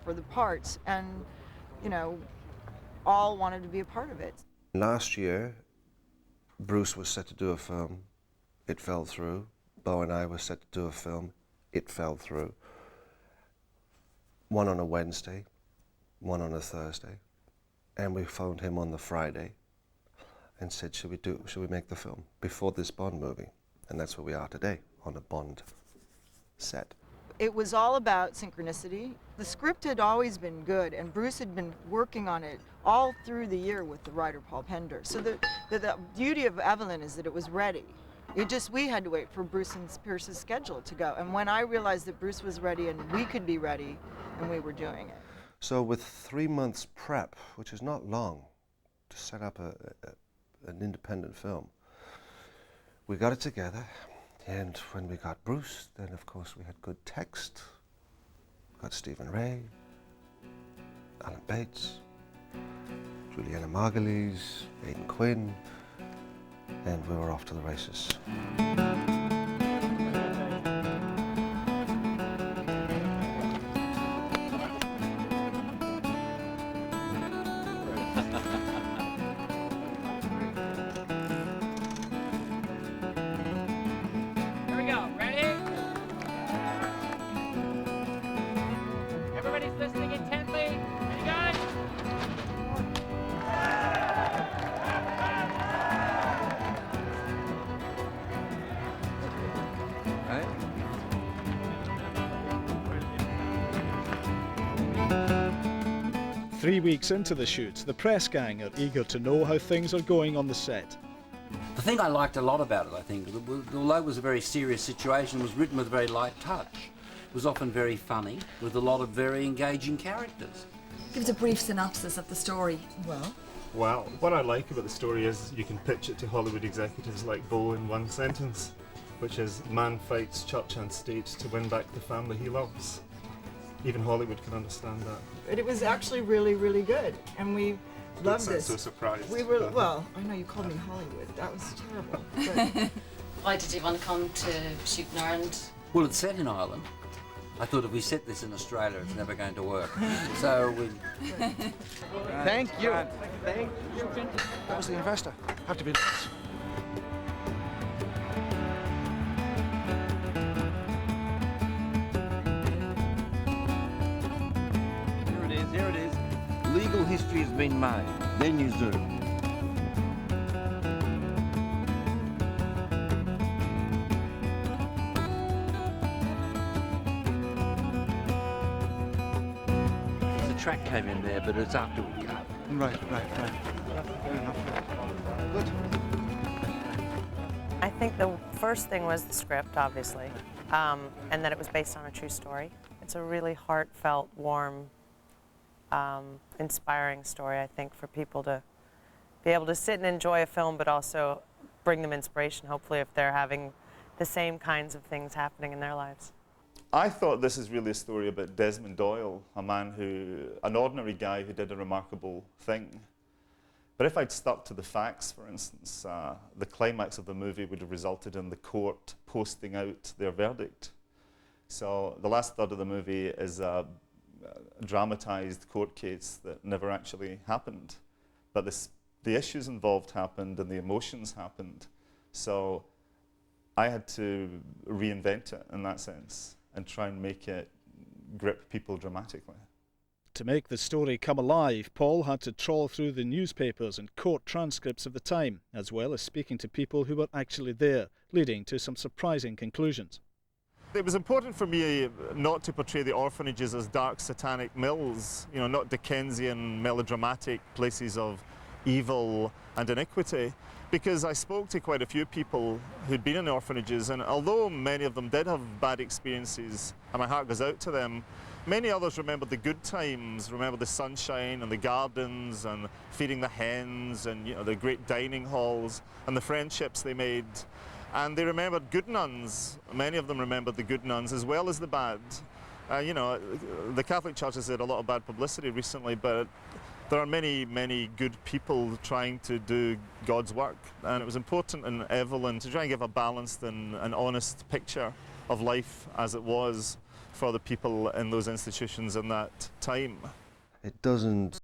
for the parts, and, you know, all wanted to be a part of it. Last year, Bruce was set to do a film. It fell through. Bo and I were set to do a film. It fell through. One on a Wednesday, one on a Thursday, and we phoned him on the Friday and said, should we make the film before this Bond movie? And that's where we are today, on a Bond set. It was all about synchronicity. The script had always been good, and Bruce had been working on it all through the year with the writer Paul Pender. So the beauty of Evelyn is that it was ready. We had to wait for Bruce and Pierce's schedule to go. And when I realized that Bruce was ready and we could be ready, and we were doing it. So with 3 months prep, which is not long to set up an independent film, we got it together. And when we got Bruce, then of course we had good text. Got Stephen Ray, Alan Bates, Juliana Margulies, Aidan Quinn, and we were off to the races. Three weeks into the shoot, the press gang are eager to know how things are going on the set. The thing I liked a lot about it, I think, although it was a very serious situation, it was written with a very light touch. It was often very funny, with a lot of very engaging characters. Give us a brief synopsis of the story. Well, what I like about the story is you can pitch it to Hollywood executives like Bo in one sentence, which is, man fights church and state to win back the family he loves. Even Hollywood can understand that. But it was actually really, really good, and we loved this. So surprised. We were, well, I know you called me Hollywood. That was terrible. But why did you want to come to shoot in Ireland? Well, it's set in Ireland. I thought if we set this in Australia, it's never going to work. So we... Thank you. Thank you. That was the investor. Have to be nice. Here it is. Legal history has been made. Then you zoom. The track came in there, but it's after we cut. Right. Fair enough. Good. I think the first thing was the script, obviously, and that it was based on a true story. It's a really heartfelt, warm, inspiring story, I think, for people to be able to sit and enjoy a film, but also bring them inspiration, hopefully, if they're having the same kinds of things happening in their lives. I thought this is really a story about Desmond Doyle, an ordinary guy who did a remarkable thing. But if I'd stuck to the facts, for instance, the climax of the movie would have resulted in the court posting out their verdict. So the last third of the movie is a dramatized court case that never actually happened. But the issues involved happened and the emotions happened. So I had to reinvent it in that sense and try and make it grip people dramatically. To make the story come alive, Paul had to trawl through the newspapers and court transcripts of the time, as well as speaking to people who were actually there, leading to some surprising conclusions. It was important for me not to portray the orphanages as dark satanic mills, you know, not Dickensian melodramatic places of evil and iniquity, because I spoke to quite a few people who'd been in orphanages, and although many of them did have bad experiences, and my heart goes out to them, many others remembered the good times, remember the sunshine and the gardens and feeding the hens and, you know, the great dining halls and the friendships they made. And they remembered good nuns. Many of them remembered the good nuns as well as the bad. You know, the Catholic Church has had a lot of bad publicity recently, but there are many, many good people trying to do God's work. And it was important in Evelyn to try and give a balanced and an honest picture of life as it was for the people in those institutions in that time. It doesn't